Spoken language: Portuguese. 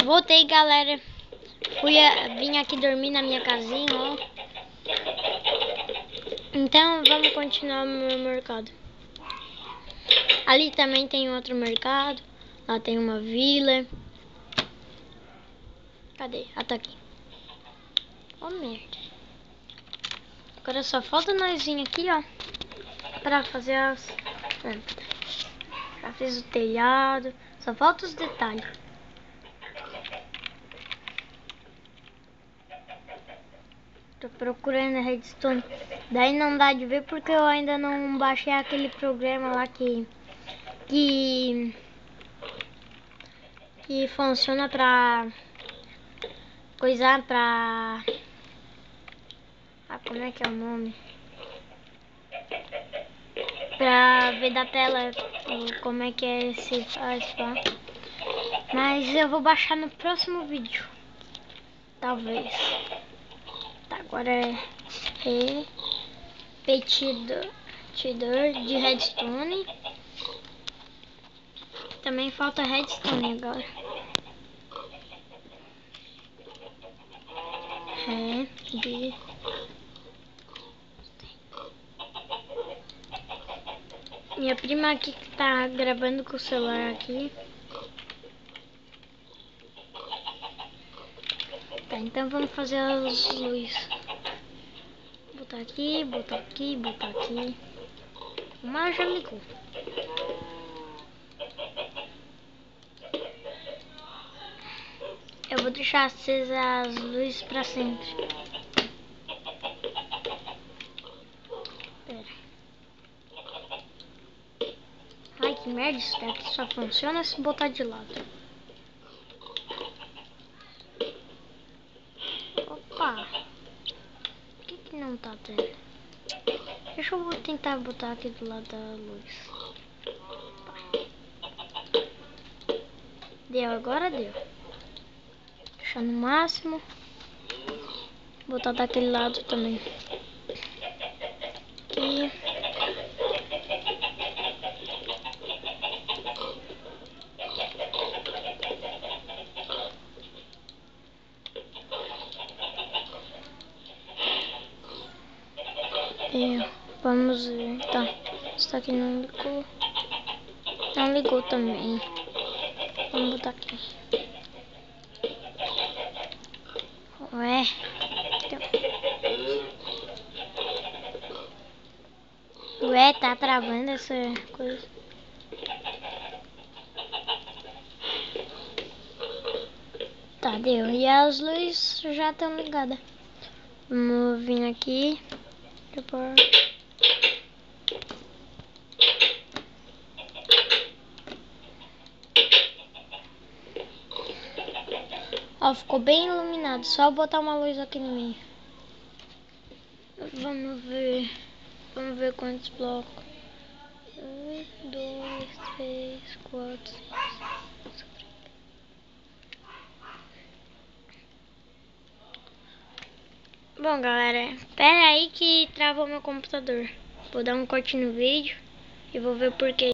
Voltei, galera. Vim aqui dormir na minha casinha, ó. Então vamos continuar o meu mercado. Ali também tem outro mercado. Lá tem uma vila. Cadê? Ah, tá aqui. Oh, merda. Agora só falta nós vir aqui, ó, pra fazer as... Já fiz o telhado. Só falta os detalhes. Tô procurando a redstone. Daí não dá de ver porque eu ainda não baixei aquele programa lá que funciona pra coisar pra... Ah, como é que é o nome? Pra ver da tela como é que se faz, tá? Mas eu vou baixar no próximo vídeo. Talvez. Tá, agora é repetidor de redstone. Também falta redstone agora. Minha prima aqui que tá gravando com o celular aqui. Tá, então vamos fazer as luzes. Botar aqui, botar aqui, botar aqui. Mas já ligou. Eu vou deixar acesas as luzes pra sempre. Pera. Ai, que merda, isso daqui só funciona se botar de lado. Opa! Por que não tá tendo? Deixa eu tentar botar aqui do lado da luz. Deu, agora deu. Deixar no máximo. Botar daquele lado também. Aqui. Vamos ver. Tá. Isso aqui não ligou. Não ligou também. Vamos botar aqui. Ué. Ué, tá travando essa coisa. Tá, deu. E as luzes já estão ligadas. Vamos vir aqui. Ó, ficou bem iluminado. Só botar uma luz aqui no meio. Vamos ver. Vamos ver quantos blocos. 1, 2, 3, 4, 5. Bom, galera, pera aí que travou meu computador. Vou dar um corte no vídeo e vou ver por quê.